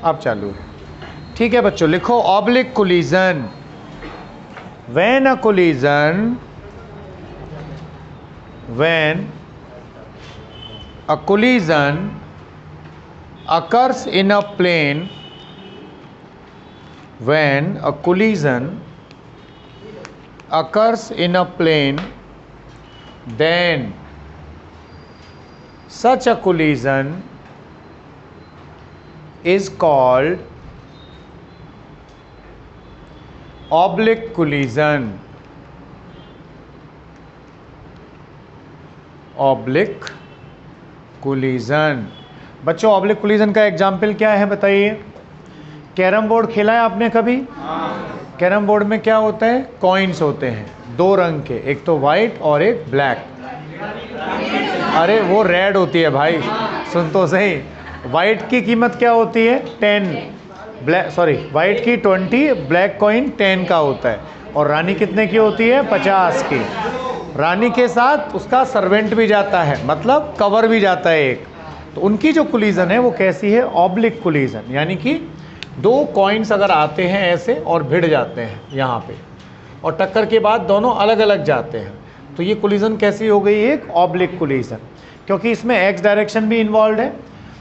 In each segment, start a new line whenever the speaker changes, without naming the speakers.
अब चालू है। ठीक है बच्चों, लिखो oblique collision. When a collision, when a collision occurs in a plane, when a collision occurs in a plane, then such a collision is called oblique collision. Oblique collision। बच्चों oblique collision का example क्या है बताइए? Carrom board खेला है आपने कभी? Carrom board में क्या होता है? कॉइन्स होते हैं दो रंग के, एक तो वाइट और एक ब्लैक। अरे वो रेड होती है भाई, सुन तो सही। वाइट की कीमत क्या होती है? 10, ब्लैक सॉरी वाइट की 20, ब्लैक कॉइन 10 का होता है। और रानी कितने की होती है? 50 की। रानी के साथ उसका सर्वेंट भी जाता है, मतलब कवर भी जाता है एक। तो उनकी जो कोलिजन है वो कैसी है? ऑब्लिक कोलिजन, यानी कि दो कॉइन्स अगर आते हैं ऐसे और भिड़ जाते हैं यहाँ पे, और टक्कर के बाद दोनों अलग अलग जाते हैं, तो ये कोलिजन कैसी हो गई? एक ऑब्लिक कोलिजन, क्योंकि इसमें एक्स डायरेक्शन भी इन्वॉल्व है।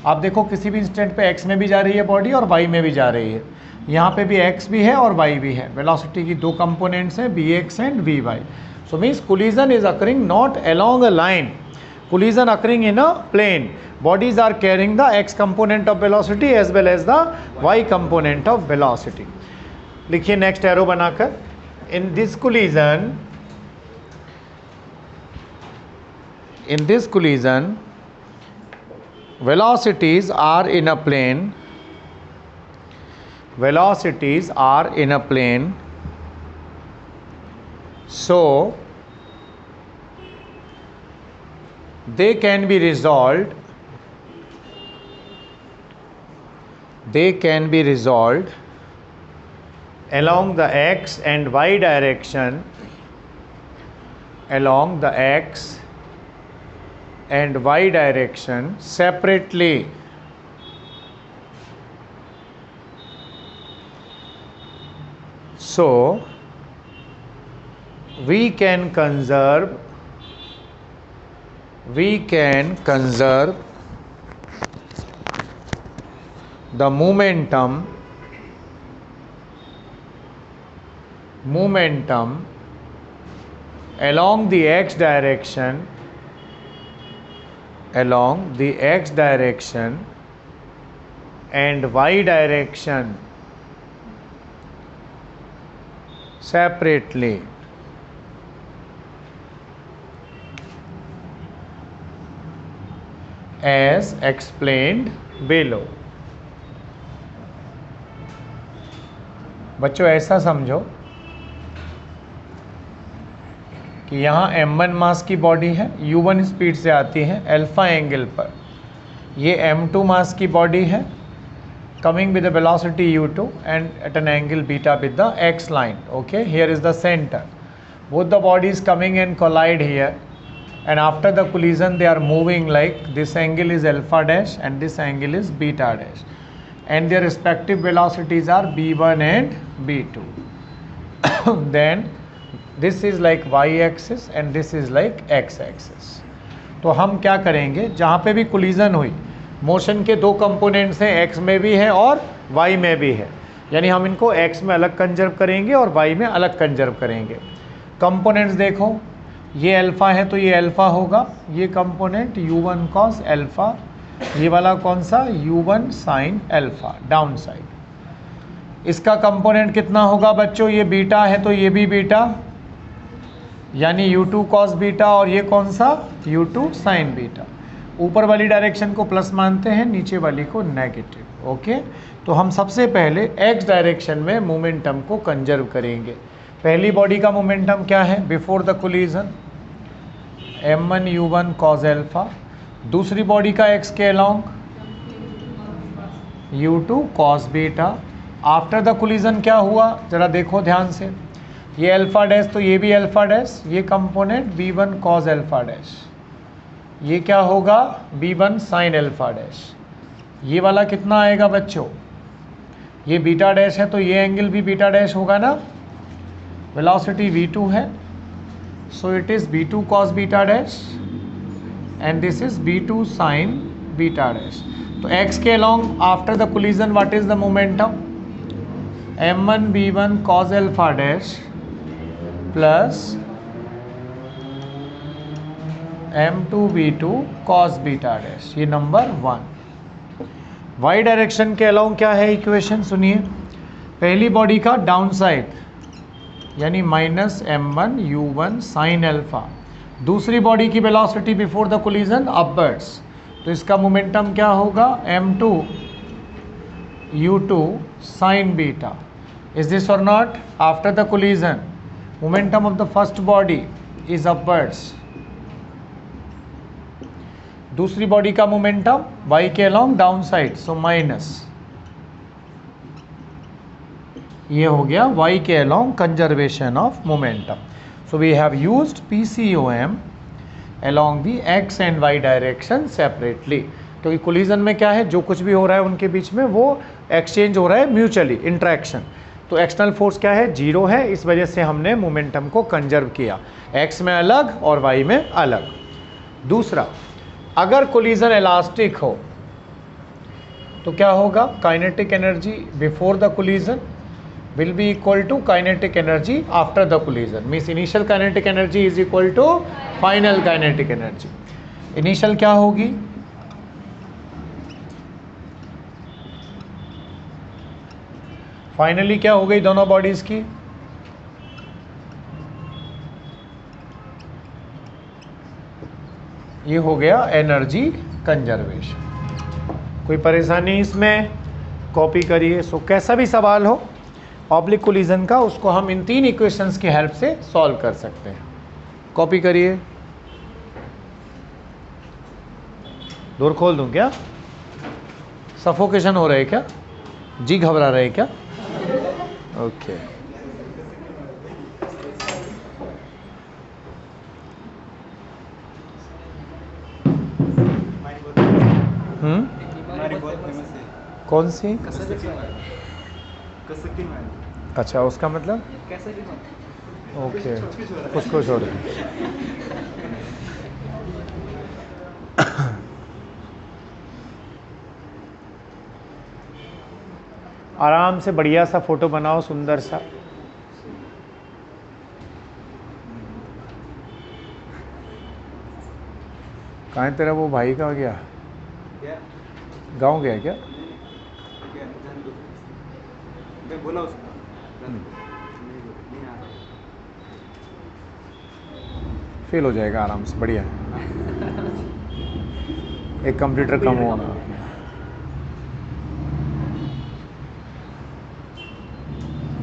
आप देखो किसी भी इंस्टेंट पे एक्स में भी जा रही है बॉडी और वाई में भी जा रही है। यहाँ पे भी एक्स भी है और वाई भी है। वेलोसिटी की दो कंपोनेंट्स हैं, V X and V Y. So means collision is occurring not along a line, collision occurring in a plane. Bodies are carrying the x component of velocity as well as the y component of velocity. लिखिए next arrow बनाकर। in this collision velocities are in a plane, velocities are in a plane, so they can be resolved, along the x and y direction, along the x and y direction separately. So we can conserve the momentum along the x direction, and y direction separately. As explained below. बच्चों ऐसा समझो कि यहाँ m1 मास की body है, u1 speed से आती है अल्फा एंगल पर। ये m2 मास की बॉडी है, coming with the velocity u2 and at an angle beta with the x line. Okay, here is the centre. Both the bodies coming and collide here, and after the collision they are moving like this angle is alpha dash and this angle is beta dash, and their respective velocities are b1 and b2. Then this is like y axis and this is like x axis. तो हम क्या करेंगे, जहाँ पे भी collision हुई, motion के दो कंपोनेंट्स हैं, x में भी है और y में भी है, यानी हम इनको x में अलग कंजर्व करेंगे और y में अलग कंजर्व करेंगे। कंपोनेंट्स देखो, ये अल्फ़ा है तो ये अल्फ़ा होगा, ये कंपोनेंट u1 cos अल्फ़ा, ये वाला कौन सा? u1 sin alpha down side. इसका कंपोनेंट कितना होगा बच्चों? ये बीटा है तो ये भी बीटा, यानी u2 cos बीटा, और ये कौन सा? u2 sin beta. ऊपर वाली डायरेक्शन को प्लस मानते हैं, नीचे वाली को नेगेटिव। ओके, तो हम सबसे पहले x डायरेक्शन में मोमेंटम को कंजर्व करेंगे। पहली बॉडी का मोमेंटम क्या है before the collision? m1 u1 cos alpha. दूसरी बॉडी का x के along u2 cos beta. After the collision क्या हुआ जरा देखो ध्यान से, ये अल्फा डैश तो ये भी अल्फा डैश, ये component b1 cos alpha dash, ये क्या होगा? b1 sin alpha dash. ये वाला कितना आएगा बच्चों? ये बीटा डैश है तो ये एंगल भी बीटा डैश होगा ना, वेलोसिटी v2 है, so it is b2 cos beta dash and this is b2 sin beta dash. तो x के along after the collision what is the momentum, m1 b1 cos alpha dash plus m2 b2 cos beta dash, ये number 1। y direction के along क्या है equation सुनिए, पहली body का down side यानी minus m1 u1 sin alpha, दूसरी body की velocity before the collision upwards, तो इसका मोमेंटम क्या होगा m2 u2 sin बीटा। Is this or not, after the collision momentum of the first body is upwards, दूसरी बॉडी का मोमेंटम y के along down side, so minus, ये हो गया y के along conservation of momentum. So we have used PCOM along the x and y direction separately, क्योंकि collision में क्या है, जो कुछ भी हो रहा है उनके बीच में वो एक्सचेंज हो रहा है म्यूचुअली, इंट्रैक्शन। तो एक्सटर्नल फोर्स क्या है, जीरो है, इस वजह से हमने मोमेंटम को कंजर्व किया, x में अलग और y में अलग। दूसरा, अगर कोलिजन इलास्टिक हो तो क्या होगा, kinetic energy before the collision will be equal to kinetic energy after the collision, means initial kinetic energy is equal to final kinetic energy। initial क्या होगी, फाइनली क्या हो गई दोनों बॉडीज की, ये हो गया एनर्जी कंजर्वेशन। कोई परेशानी इसमें, कॉपी करिए। सो कैसा भी सवाल हो ऑब्लिक कोलिजन का, उसको हम इन तीन इक्वेशंस की हेल्प से सॉल्व कर सकते हैं। कॉपी करिए। डोर खोल दूं क्या, सफोकेशन हो रहा है क्या, जी घबरा रहे क्या, ओके। कौन सी, अच्छा उसका मतलब, ओके उसको छोड़। आराम से बढ़िया सा फोटो बनाओ, सुंदर सा। कहाँ है तेरा वो भाई, का गया, गांव गया क्या, बोला उसको फेल हो जाएगा आराम से, बढ़िया है। एक कंप्यूटर कम होगा।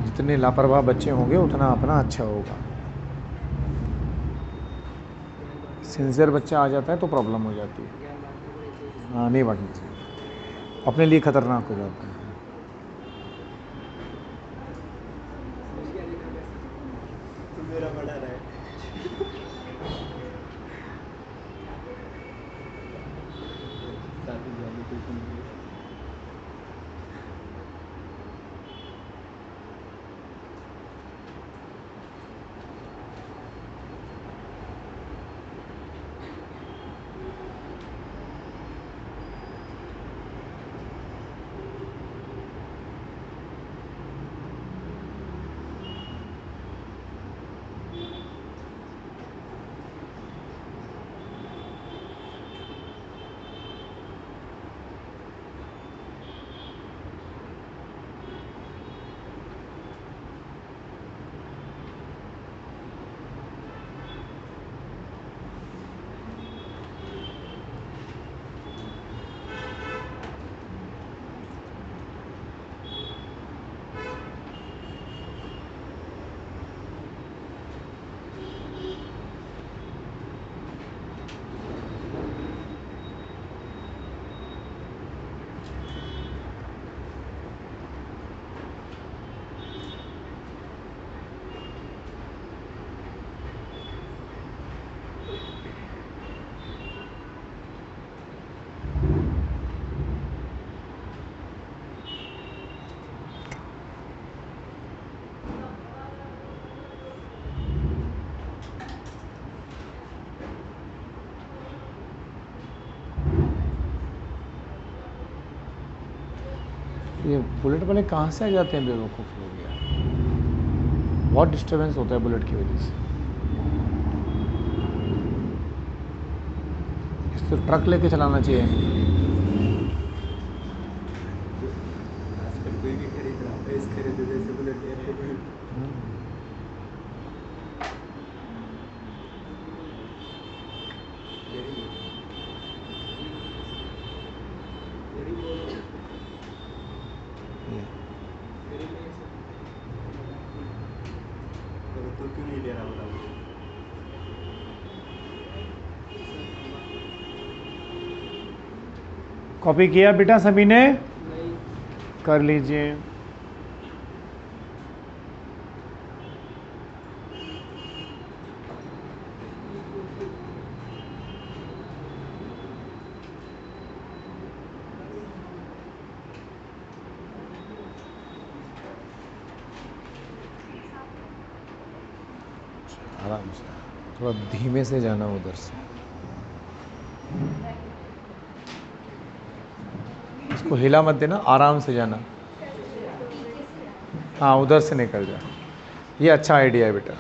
जितने लापरवाह बच्चे होंगे उतना अपना अच्छा होगा। सिंसियर बच्चा आ जाता है तो प्रॉब्लम हो जाती है। हाँ नहीं बढ़ना चाहिए, अपने लिए खतरनाक हो जाता है। मेरा बड़ा रहा है। ये बुलेट वाले कहाँ से आ जाते हैं बेवकूफ़ लोग यार, बहुत डिस्टर्बेंस होता है बुलेट की वजह से। इस तो ट्रक लेके चलाना चाहिए।
आजकल कोई भी खरीद रहा है, इस खरीदे जैसे बुलेट है। तो क्यों नहीं ले रहा बताओ?
कॉपी किया बेटा सभी ने? कर लीजिए। आराम से, थोड़ा धीमे से जाना उधर से, इसको हिला मत देना, आराम से जाना। हाँ उधर से निकल जा, ये अच्छा आइडिया है बेटा।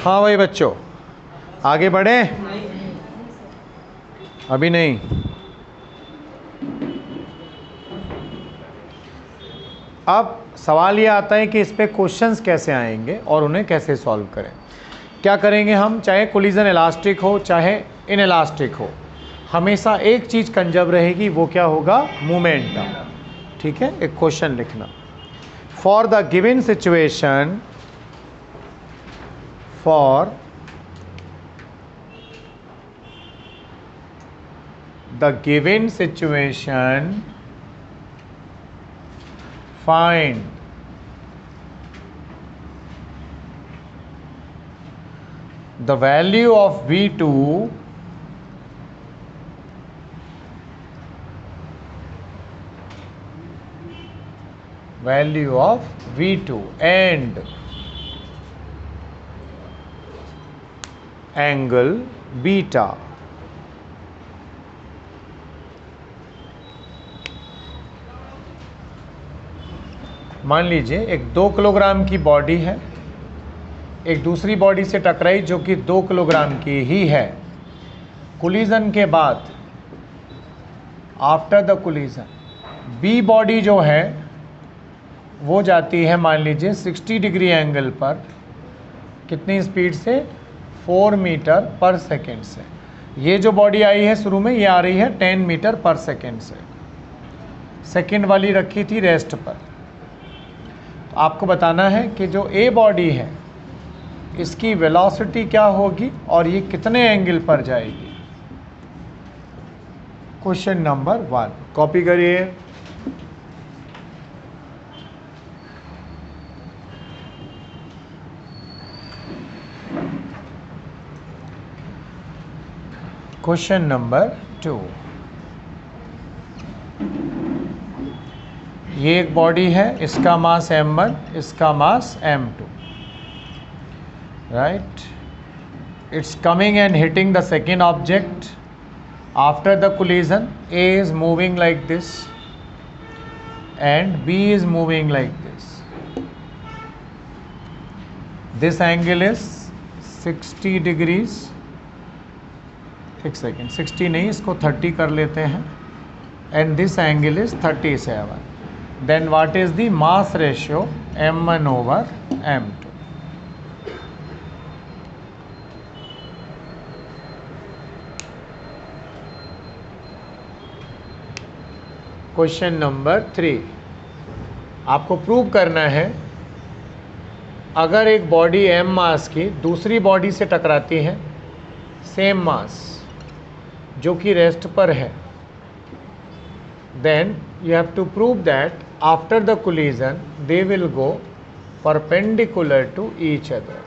हाँ भाई बच्चों, आगे बढ़े? अभी नहीं। अब सवाल ये आता है कि इस पे क्वेश्चंस कैसे आएंगे और उन्हें कैसे सॉल्व करें। क्या करेंगे हम, चाहे कोलिजन इलास्टिक हो चाहे इन इलास्टिक हो, हमेशा एक चीज़ कंजर्व रहेगी, वो क्या होगा, मोमेंटम। ठीक है, एक क्वेश्चन लिखना, for the given situation, for the given situation find the value of V2 and angle beta। मान लीजिए एक 2 किलोग्राम की बॉडी है, एक दूसरी बॉडी से टकराई जो कि 2 किलोग्राम की ही है। कोलिजन के बाद, after the collision, B body जो है वो जाती है मान लीजिए 60 डिग्री एंगल पर, कितनी स्पीड से, 4 मीटर पर सेकेंड से। ये जो बॉडी आई है शुरू में, ये आ रही है 10 मीटर पर सेकेंड से, सेकेंड वाली रखी थी रेस्ट पर। आपको बताना है कि जो ए बॉडी है इसकी वेलोसिटी क्या होगी और ये कितने एंगल पर जाएगी। क्वेश्चन नंबर 1, कॉपी करिए। क्वेश्चन नंबर 2, ये एक बॉडी है, इसका मास m1, इसका mass m2, right. It's coming and hitting the second object after the collision. A is moving like this and B is moving like this. This angle is 60 degrees। एक second, 60 नहीं, इसको 30 कर लेते हैं, and this angle is 37। Then what is the mass ratio, m1 over m2? Question number 3, आपको prove करना है अगर एक बॉडी m मास की दूसरी बॉडी से टकराती है, सेम मास, जो कि रेस्ट पर है, then you have to prove that after the collision they will go perpendicular to each other।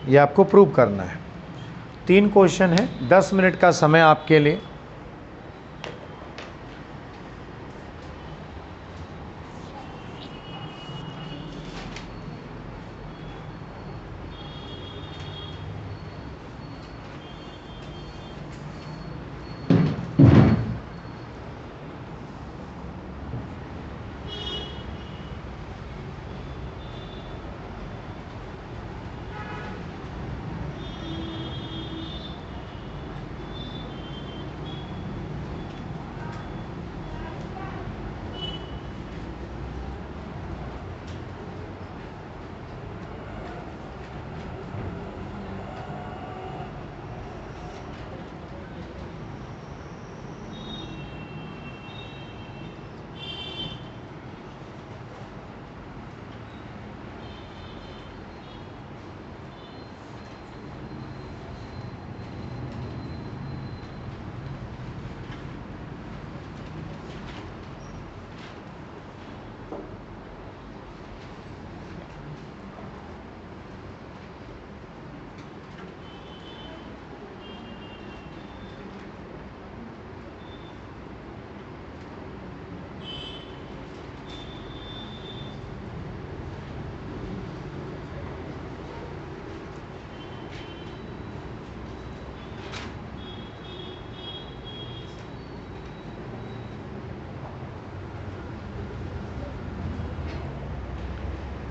ये आपको प्रूव करना है। 3 क्वेश्चन है, 10 मिनट का समय आपके लिए।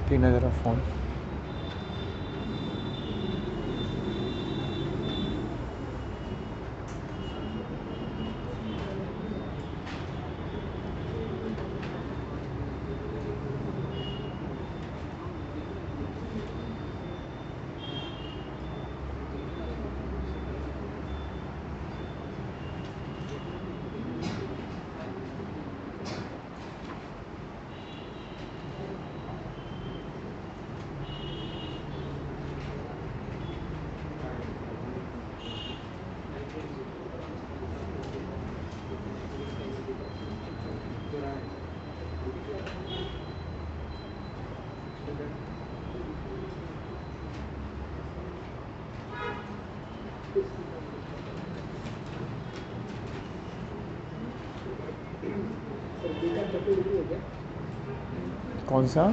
तीन ज़रा फ़ोन। कौन सा?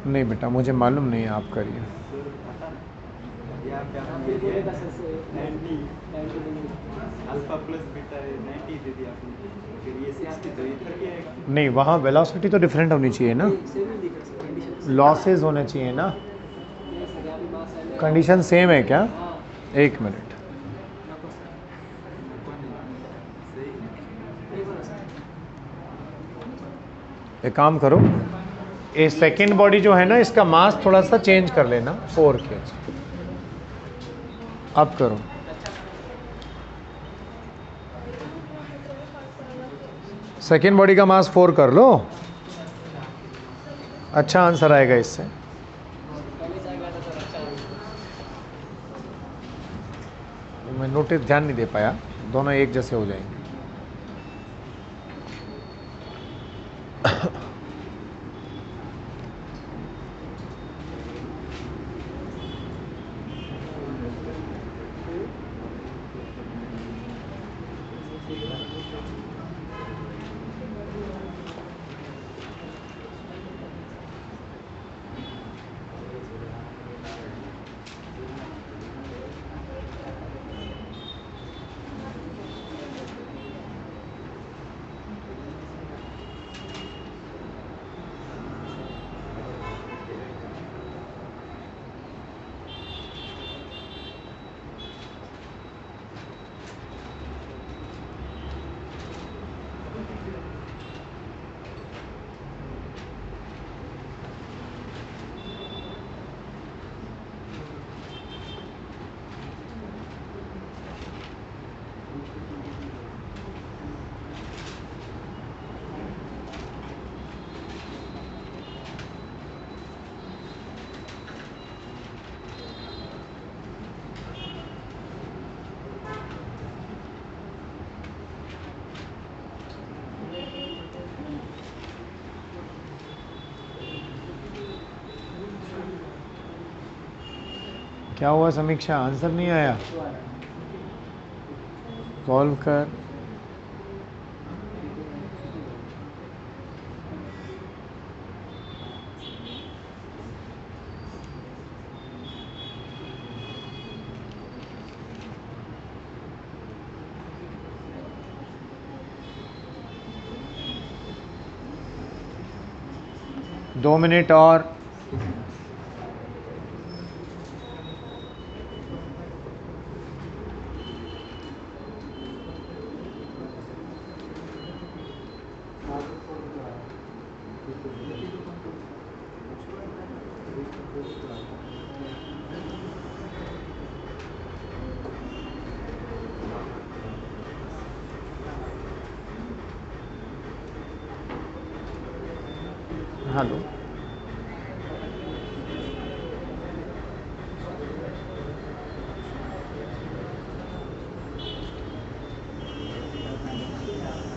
नहीं बेटा, मुझे मालूम नहीं है, आप करिए।
अल्फा प्लस बीटा 90 दे दिया आपने, फिर ये 60 तो ये 30 आएगा।
नहीं, वहाँ वेलोसिटी तो डिफरेंट होनी चाहिए ना, लॉसेस होने चाहिए ना। कंडीशन सेम है क्या? एक मिनट, एक काम करो, ये सेकेंड बॉडी जो है ना, इसका मास थोड़ा सा चेंज कर लेना, 4 kg। अब करो। सेकेंड बॉडी का मास 4 कर लो, अच्छा आंसर आएगा इससे। मैं नोटिस ध्यान नहीं दे पाया, दोनों एक जैसे हो जाएंगे। क्या हुआ समीक्षा, आंसर नहीं आया? सॉल्व कर। दो मिनट और। हेलो,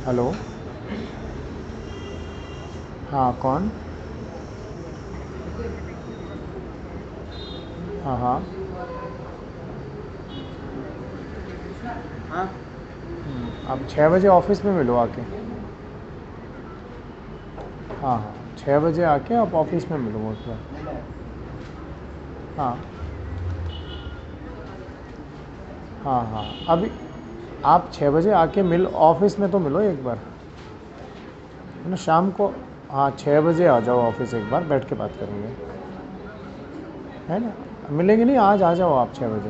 हेलो, हाँ कौन? हाँ हाँ
हाँ
आप 6 बजे ऑफिस में मिलो आके। हाँ हाँ 6 बजे आके आप ऑफिस में मिलो मुझसे। हाँ हाँ हाँ अभी आप 6 बजे आके ऑफिस में तो मिलो एक बार, है ना, शाम को। हाँ 6 बजे आ जाओ ऑफिस, एक बार बैठ के बात करेंगे, है ना। मिलेंगे नहीं, आज आ जाओ आप 6 बजे,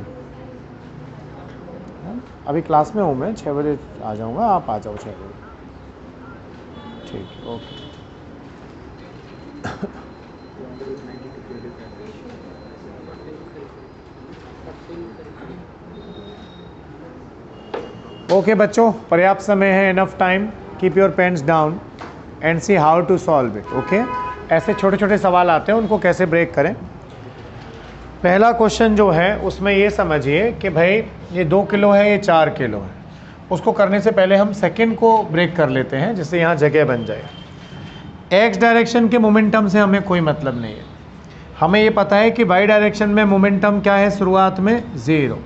है ना? अभी क्लास में हूँ मैं, 6 बजे आ जाऊँगा, आप आ जाओ 6 बजे। ठीक है, ओके। ओके बच्चों, पर्याप्त समय है, enough time. Keep your pens down and see how to solve it. Okay, ऐसे छोटे छोटे सवाल आते हैं, उनको कैसे ब्रेक करें। पहला क्वेश्चन जो है उसमें ये समझिए कि भाई ये 2 किलो है, ये 4 किलो है। उसको करने से पहले हम सेकंड को ब्रेक कर लेते हैं, जिससे यहाँ जगह बन जाए। एक्स डायरेक्शन के मोमेंटम से हमें कोई मतलब नहीं है। हमें ये पता है कि वाई डायरेक्शन में मोमेंटम क्या है, शुरुआत में 0,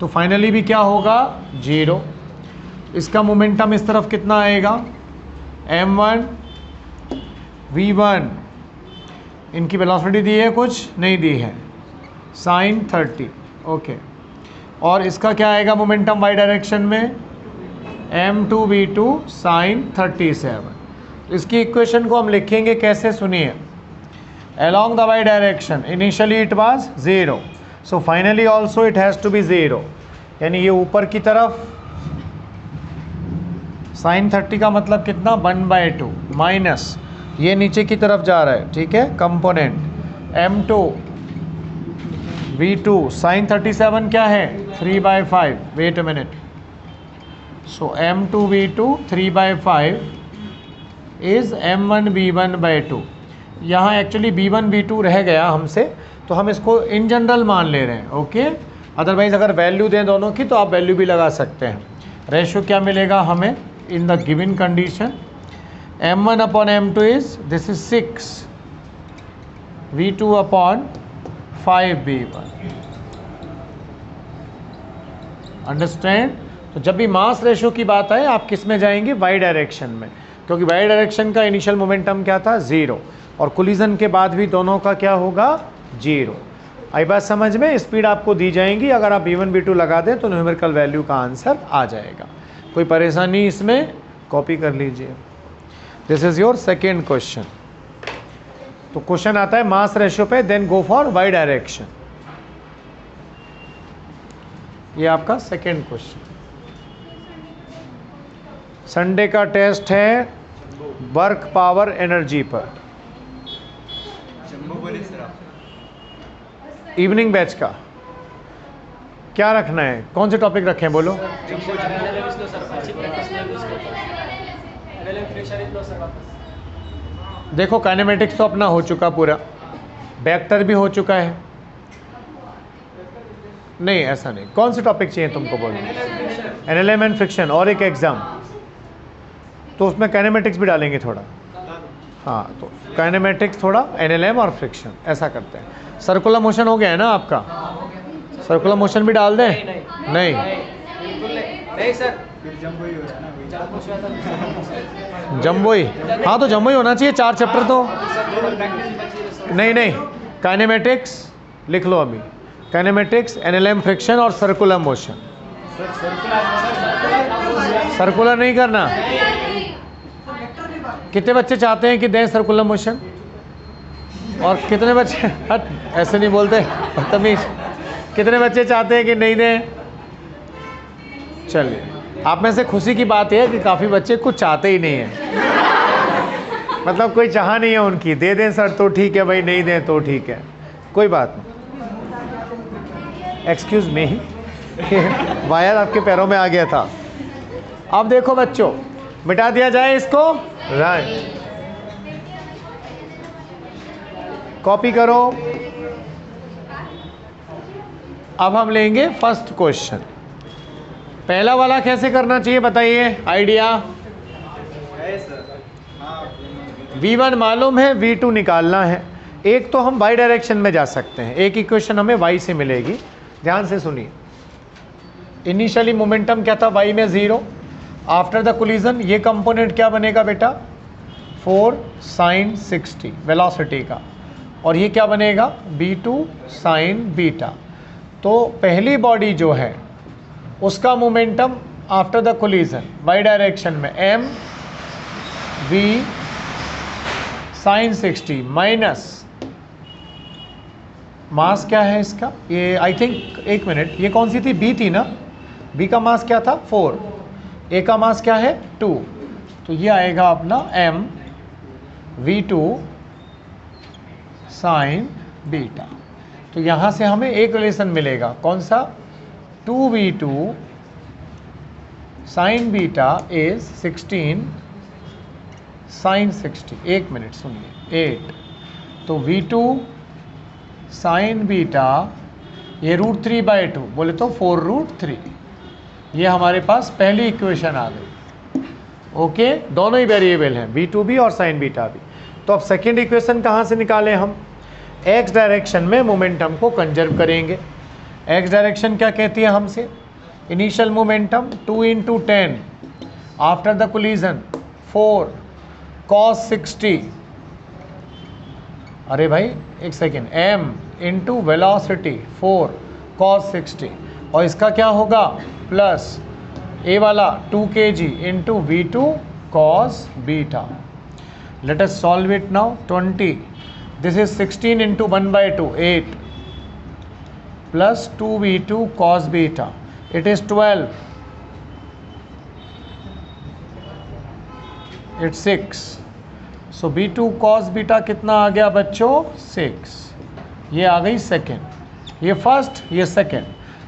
तो फाइनली भी क्या होगा, 0। इसका मोमेंटम इस तरफ कितना आएगा, m1 v1। इनकी वेलोसिटी दी है, कुछ नहीं दी है, sin 30। ओके, और इसका क्या आएगा मोमेंटम वाई डायरेक्शन में, m2 v2 sin 37। इसकी इक्वेशन को हम लिखेंगे कैसे, सुनिए। along the y direction initially it was 0, so finally also it has to be 0। यानी ये ऊपर की तरफ sin 30 का मतलब कितना, 1/2 माइनस ये नीचे की तरफ जा रहा है, ठीक है, कंपोनेंट m2 v2 sin 37 क्या है, 3/5। Wait a minute, so m2 v2 3/5 is m1 v1/2। यहाँ एक्चुअली b1 b2 रह गया हमसे, तो हम इसको इन जनरल मान ले रहे हैं। ओके, अदरवाइज अगर वैल्यू दें दोनों की तो आप वैल्यू भी लगा सकते हैं। रेशो क्या मिलेगा हमें in the given condition, m1 upon m2 is, this is 6, v2 upon 5v1। Understand? तो जब भी मास रेशो की बात आए आप किस में जाएंगे, वाई डायरेक्शन में, क्योंकि वाई डायरेक्शन का इनिशियल मोमेंटम क्या था, 0, और कोलिजन के बाद भी दोनों का क्या होगा, 0। आई बात समझ में? स्पीड आपको दी जाएंगी, अगर आप v1 v2 लगा दें तो न्यूमेरिकल वैल्यू का आंसर आ जाएगा। कोई परेशानी इसमें, कॉपी कर लीजिए। This is your second question. तो क्वेश्चन आता है मास रेशियो पे, then go for Y direction. ये आपका सेकेंड क्वेश्चन। संडे का टेस्ट है वर्क पावर एनर्जी पर, इवनिंग बैच का। क्या रखना है, कौन से टॉपिक रखें, बोलो। देखो काइनेमेटिक्स तो अपना हो चुका पूरा, वेक्टर भी हो चुका है। नहीं ऐसा नहीं, कौन से टॉपिक चाहिए तुमको, बोलो। एनएलएम एंड फ्रिक्शन और एक एग्जाम, तो उसमें काइनेमेटिक्स भी डालेंगे थोड़ा। हाँ, तो काइनेमेटिक्स थोड़ा, एनएलएम और फ्रिक्शन, ऐसा करते हैं। सर्कुलर मोशन हो गया है ना आपका, सर्कुलर मोशन भी डाल दें? नहीं,
बिल्कुल नहीं सर।
फिर जम्बो ही होगा ना वही।
जम्बो ही, हाँ तो जम्बो ही होना चाहिए, 4 चैप्टर तो। नहीं, काइनेमेटिक्स लिख लो अभी, काइनेमेटिक्स, एनएलएम फ्रिक्शन और सर्कुलर मोशन। सर्कुलर नहीं करना। कितने बच्चे चाहते हैं कि दें सर्कुलर मोशन, और कितने बच्चे हट ऐसे नहीं बोलते बदतमीज, कितने बच्चे चाहते हैं कि नहीं दें? चलिए, आप में से खुशी की बात यह है कि काफ़ी बच्चे कुछ चाहते ही नहीं हैं, मतलब कोई चाह नहीं है उनकी, दे दें सर तो ठीक है भाई, नहीं दें तो ठीक है, कोई बात नहीं। एक्सक्यूज मी, वायर आपके पैरों में आ गया था। अब देखो बच्चों, मिटा दिया जाए इसको, राइट, कॉपी करो। अब हम लेंगे फर्स्ट क्वेश्चन। पहला वाला कैसे करना चाहिए बताइए, आइडिया?
है सर। हाँ
V1 मालूम है, V2 निकालना है। एक तो हम y डायरेक्शन में जा सकते हैं, एक इक्वेशन हमें y से मिलेगी, ध्यान से सुनिए। इनिशियली मोमेंटम क्या था y में 0, आफ्टर द कोलिजन ये कंपोनेंट क्या बनेगा बेटा 4 sin 60 वेलोसिटी का, और ये क्या बनेगा b2 sin बीटा। तो पहली बॉडी जो है उसका momentum after the collision y direction में m v sin 60 minus mass क्या है इसका, ये आई थिंक, एक मिनट, ये कौन सी थी, b थी ना, b का मास क्या था 4, a का मास क्या है 2, तो ये आएगा अपना m v2 sin बीटा। तो यहाँ से हमें एक रिलेशन मिलेगा, कौन सा, 2v2 sin बीटा इज 16 sin 60, एक मिनट सुनिए, 8, तो v2 sin बीटा ये √3/2 बोले तो 4√3, ये हमारे पास पहली इक्वेशन आ गई। ओके, दोनों ही वेरिएबल हैं, v2 भी और sin बीटा भी। तो अब सेकेंड इक्वेशन कहाँ से निकालें हम, x डायरेक्शन में मोमेंटम को कंजर्व करेंगे। x डायरेक्शन क्या कहती है हमसे, initial momentum 2 × 10 after the collision 4 cos 60, अरे भाई एक second, m into velocity 4 cos 60, और इसका क्या होगा प्लस a वाला 2 kg into v2 cos beta. Let us solve it now, 20, this is 16 into 1/2 8 plus 2v2 cos beta, it is 12, it's 6, so b2 cos beta कितना आ गया बच्चों 6, ये आ गई सेकेंड, ये फर्स्ट ये सेकेंड।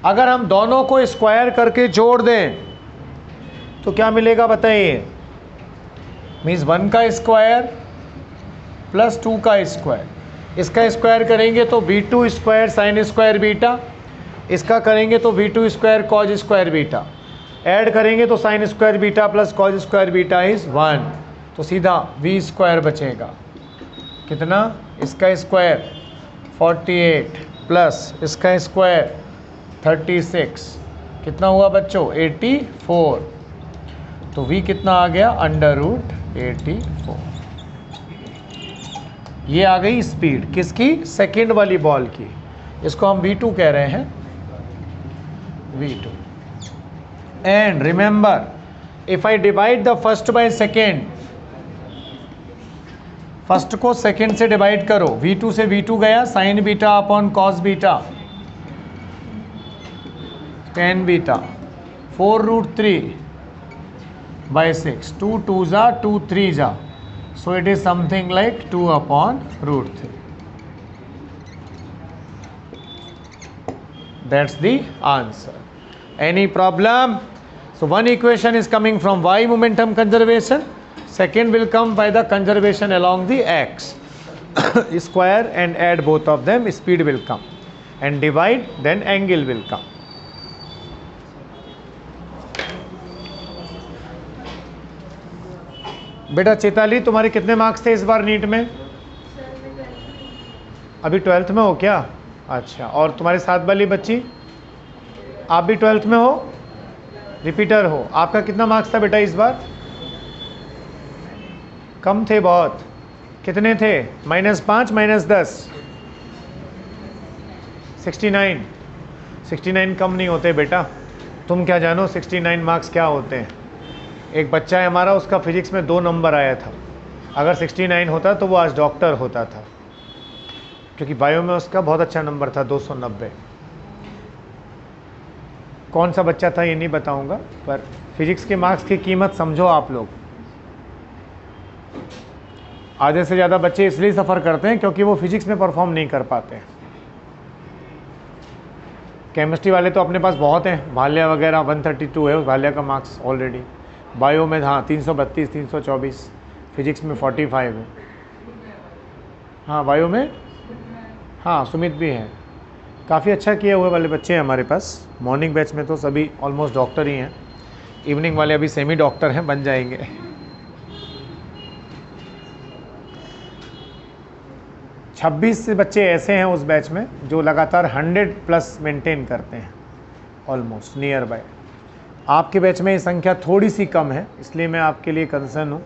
अगर हम दोनों को स्क्वायर करके जोड़ दें तो क्या मिलेगा बताइए, मीन्स 1 का स्क्वायर प्लस 2 का स्क्वायर, इसका स्क्वायर करेंगे तो v2 square sine square beta, इसका करेंगे तो v2 square cause square beta, add करेंगे तो sine square beta plus cos square beta is 1, तो सीधा v स्क्वायर बचेगा, कितना, इसका स्क्वायर 48 प्लस इसका स्क्वायर 36, कितना हुआ बच्चों 84, तो v कितना आ गया √84। ये आ गई स्पीड किसकी, सेकेंड वाली बॉल की, इसको हम v2 कह रहे हैं, v2। And remember, if I divide the first by second, first को सेकेंड से डिवाइड करो, v2 से v2 गया, sign beta upon cos beta, tan beta 4√3/6, 2 2 जा 2 3 जा, so it is something like 2/√3, that's the answer. Any problem? So one equation is coming from y momentum conservation, second will come by the conservation along the x square, and add both of them, speed will come, and divide, then angle will come. बेटा चेताली, तुम्हारे कितने marks थे इस बार NEET में, अभी 12th में हो क्या, अच्छा, और तुम्हारे साथ वाली बच्ची आप भी 12th में हो, रिपीटर हो। आपका कितना मार्क्स था बेटा इस बार? कम थे बहुत। कितने थे? -5 -10 69। 69 कम नहीं होते बेटा, तुम क्या जानो 69 मार्क्स क्या होते हैं। एक बच्चा है हमारा, उसका फिजिक्स में 2 नंबर आया था। अगर 69 होता तो वो आज डॉक्टर होता था, क्योंकि बायो में उसका बहुत अच्छा नंबर था 290। कौन सा बच्चा था ये नहीं बताऊंगा, पर फिजिक्स के मार्क्स की कीमत समझो आप लोग। आधे से ज़्यादा बच्चे इसलिए सफ़र करते हैं क्योंकि वो फिजिक्स में परफॉर्म नहीं कर पाते हैं। केमिस्ट्री वाले तो अपने पास बहुत हैं, भाल्या वगैरह 132 है उस भाल्या का मार्क्स ऑलरेडी। बायो में हाँ 332 324, फिजिक्स में 45 है। हाँ बायो में हाँ सुमित भी है। काफ़ी अच्छा किए हुए वाले बच्चे हैं हमारे पास। मॉर्निंग बैच में तो सभी ऑलमोस्ट डॉक्टर ही हैं, इवनिंग वाले अभी सेमी डॉक्टर हैं, बन जाएंगे। छब्बीस से बच्चे ऐसे हैं उस बैच में जो लगातार 100+ मेंटेन करते हैं, ऑलमोस्ट नियर बाय। आपके बैच में ये संख्या थोड़ी सी कम है, इसलिए मैं आपके लिए कंसर्न हूँ।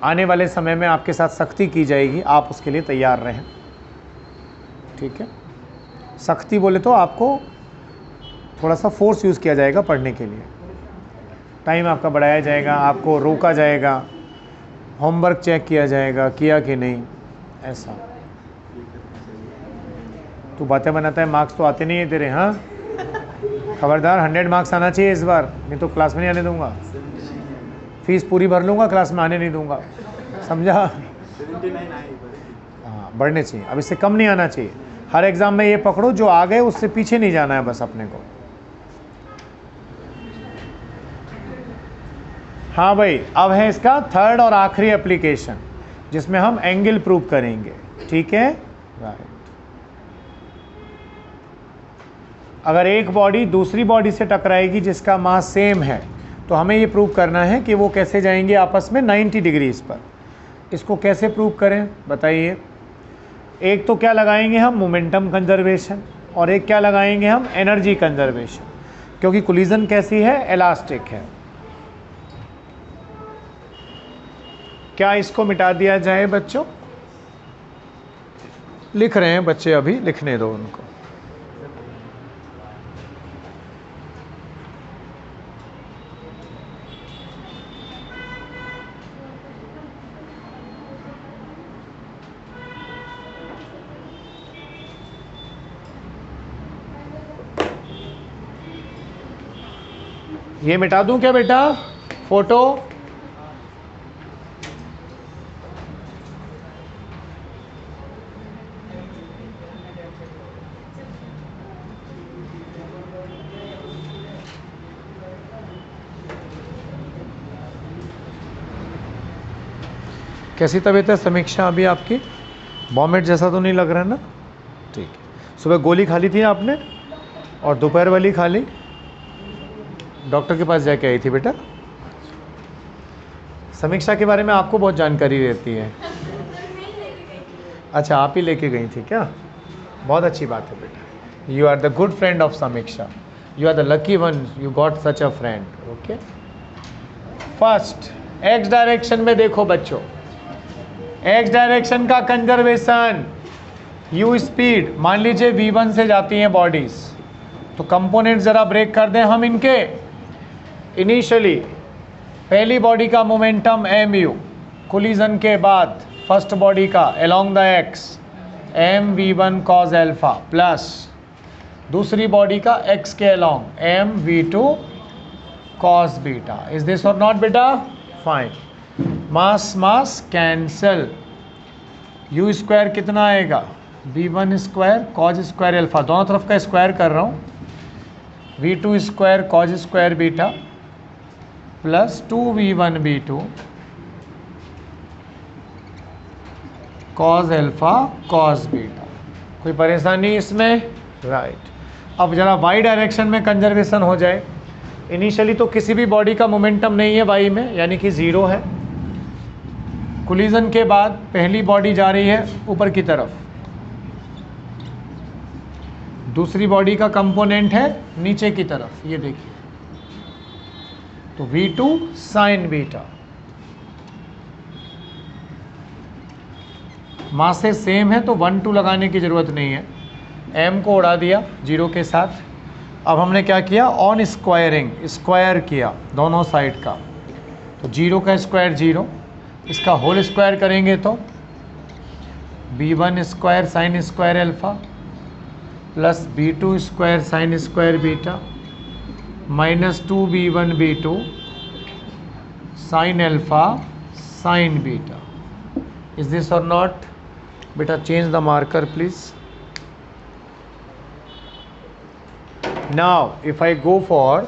आने वाले समय में आपके साथ सख्ती की जाएगी, आप उसके लिए तैयार रहें, ठीक है। सख्ती बोले तो आपको थोड़ा सा फोर्स यूज़ किया जाएगा पढ़ने के लिए, टाइम आपका बढ़ाया जाएगा, आपको रोका जाएगा, होमवर्क चेक किया जाएगा किया कि नहीं, ऐसा। तू बातें बनाता है, मार्क्स तो आते नहीं है तेरे। हाँ खबरदार, 100 मार्क्स आना चाहिए इस बार, नहीं तो क्लास में नहीं आने दूंगा। फीस पूरी भर लूँगा, क्लास में आने नहीं दूंगा, समझा। हाँ बढ़ने चाहिए, अब इससे कम नहीं आना चाहिए। हर एग्ज़ाम में ये पकड़ो, जो आ गए उससे पीछे नहीं जाना है बस अपने को। हाँ भाई, अब है इसका थर्ड और आखिरी एप्लीकेशन, जिसमें हम एंगल प्रूव करेंगे, ठीक है। राइट। अगर एक बॉडी दूसरी बॉडी से टकराएगी जिसका मास सेम है, तो हमें ये प्रूव करना है कि वो कैसे जाएंगे आपस में 90 डिग्रीज पर। इसको कैसे प्रूव करें बताइए। एक तो क्या लगाएंगे हम, मोमेंटम कंजर्वेशन, और एक क्या लगाएंगे हम, एनर्जी कंजर्वेशन, क्योंकि कोलिजन कैसी है, इलास्टिक है। क्या इसको मिटा दिया जाए बच्चों? लिख रहे हैं बच्चे, अभी लिखने दो उनको। ये मिटा दूं क्या बेटा फोटो? कैसी तबीयत है समीक्षा अभी आपकी? वॉमिट जैसा तो नहीं लग रहा है ना? ठीक है। सुबह गोली खा ली थी आपने, और दोपहर वाली खा ली? डॉक्टर के पास जाके आई थी बेटा? समीक्षा के बारे में आपको बहुत जानकारी रहती है। अच्छा आप ही लेके गई थी क्या? बहुत अच्छी बात है बेटा। You are the good friend of Sameeksha, you are the lucky one, you got such a friend. Okay. First x direction में देखो बच्चों, एक्स डायरेक्शन का कंजर्वेशन, यू स्पीड, मान लीजिए v1 से जाती हैं बॉडीज, तो कंपोनेंट जरा ब्रेक कर दें हम इनके। इनिशियली पहली बॉडी का मोमेंटम mu, कोलिजन के बाद फर्स्ट बॉडी का along the x mv1 cos alpha, plus दूसरी बॉडी का x के along mv2 cos beta. Is this or not बेटा? Fine. Mass mass cancel, you square कितना आएगा, v1 square cos square alpha, दोनों तरफ का स्क्वायर कर रहा हूँ, v2 square cos square beta plus 2v1 v2 cos alpha cos beta. कोई परेशानी इसमें? राइट। अब जरा y डायरेक्शन में कंजर्वेशन हो जाए। इनिशियली तो किसी भी बॉडी का मोमेंटम नहीं है y में, यानी कि 0 है। कोलिजन के बाद पहली बॉडी जा रही है ऊपर की तरफ, दूसरी बॉडी का कंपोनेंट है नीचे की तरफ, ये देखिए, तो V2 sign beta. Masses same है तो 1 2 लगाने की ज़रूरत नहीं है, m को उड़ा दिया 0 के साथ। अब हमने क्या किया, ऑन स्क्वायरिंग, स्क्वायर किया दोनों साइड का, तो 0 का स्क्वायर 0, इसका होल स्क्वायर करेंगे तो B1 square sine square alpha plus B2 square sine square beta minus 2B1 B2 sine alpha sine beta. Is this or not? बेटा change the marker please. Now if I go for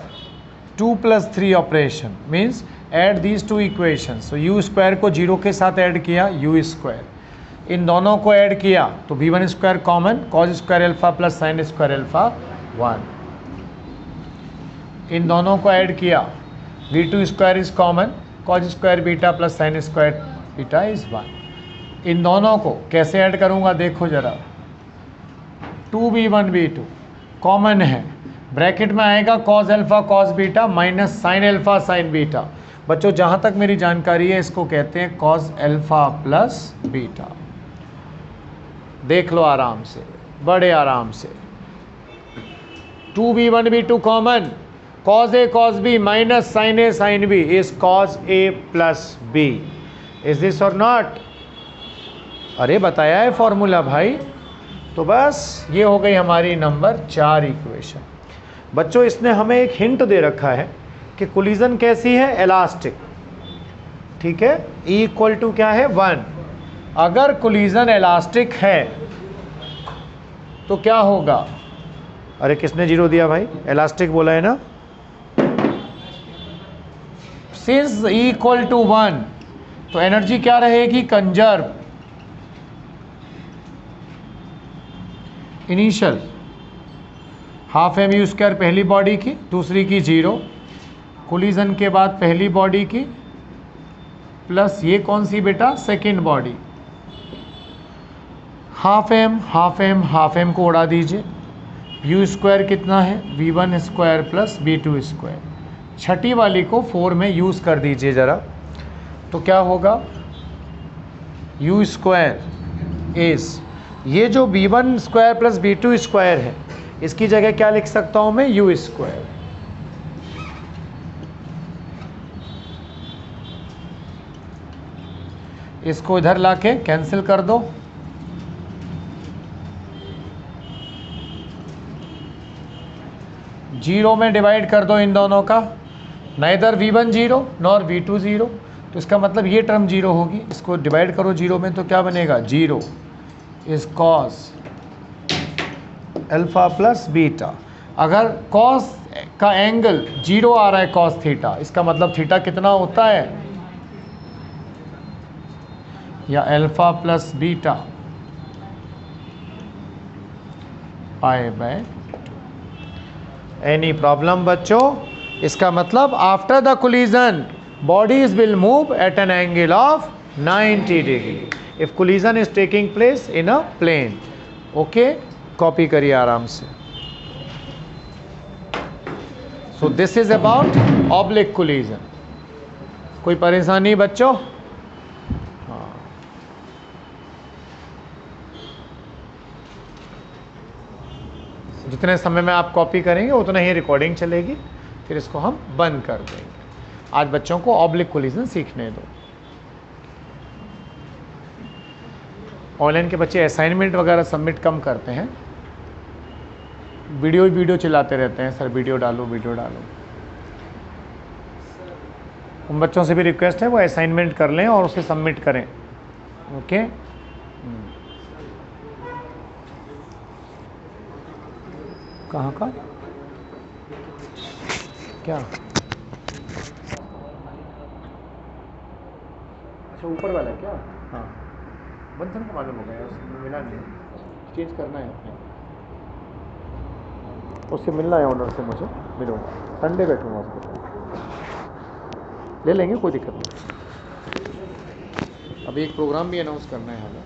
2 plus 3 operation means add these two equations, so u square को 0 के साथ add किया, u square, इन दोनों को add किया तो b1 square common, cos square alpha plus sine square alpha 1, इन दोनों को ऐड किया, v2 square is common, cos square beta plus sine square beta is 1। इन दोनों को कैसे ऐड करूंगा देखो जरा, 2b1 b2 कॉमन है, ब्रैकेट में आएगा cos alpha cos beta minus sine alpha sign beta. बच्चों जहाँ तक मेरी जानकारी है इसको कहते हैं cos अल्फा प्लस बीटा। देख लो आराम से, बड़े आराम से, 2b1 b2 common, cos a cos b minus sine a sine b is cos a plus b। Is this or not? अरे बताया है फॉर्मूला भाई। तो बस ये हो गई हमारी नंबर 4 इक्वेशन। बच्चों इसने हमें एक हिंट दे रखा है कि कोलिजन कैसी है, इलास्टिक, ठीक है, E इक्वल टू क्या है 1। अगर कोलिजन इलास्टिक है तो क्या होगा? अरे किसने 0 दिया भाई, इलास्टिक बोला है ना। सिंस E इक्वल टू 1 तो एनर्जी क्या रहेगी, conserve, initial half M U square पहली बॉडी की, दूसरी की 0, कोलिजन के बाद पहली बॉडी की प्लस ये कौन सी बेटा, second body, half M half M half M को उड़ा दीजिए, यू स्क्वायर कितना है, v1 square plus b2 square, छठी वाली को 4 में यूज़ कर दीजिए ज़रा, तो क्या होगा, यू स्क्वायर इज, ये जो b1 square plus b2 square है इसकी जगह क्या लिख सकता हूं मैं, यू स्क्वायर। इसको इधर लाके कैंसिल कर दो, जीरो में डिवाइड कर दो इन दोनों का, नाइदर v1 0 नॉर v2 0, तो इसका मतलब ये टर्म 0 होगी। इसको डिवाइड करो 0 में तो क्या बनेगा, 0 is cos alpha plus beta. अगर cos का एंगल 0 आ रहा है cos थीटा, इसका मतलब थीटा कितना होता है, या alpha plus beta pi by. Any problem बच्चों? इसका मतलब after the collision bodies will move at an angle of 90 degree if collision is taking place in a plane. Okay, copy करिए आराम से। So this is about oblique collision. कोई परेशानी बच्चों? हाँ, जितने समय में आप कॉपी करेंगे उतना ही रिकॉर्डिंग चलेगी, फिर इसको हम बंद कर देंगे। आज बच्चों को ऑब्लिक कोलिजन सीखने दो। ऑनलाइन के बच्चे असाइनमेंट वगैरह सबमिट कम करते हैं, वीडियो चलाते रहते हैं, सर वीडियो डालो वीडियो डालो। उन बच्चों से भी रिक्वेस्ट है वो असाइनमेंट कर लें और उसे सबमिट करें। ओके, कहाँ का क्या, अच्छा ऊपर वाला क्या, हाँ बंधन को मालूम हो गया, उससे मिला नहीं, चेंज करना है अपने, उससे मिलना है ऑनर से, मुझे मिलूँगा संडे बैठूँगा उसके साथ, ले लेंगे कोई दिक्कत नहीं। अभी एक प्रोग्राम भी अनाउंस करना है हमें।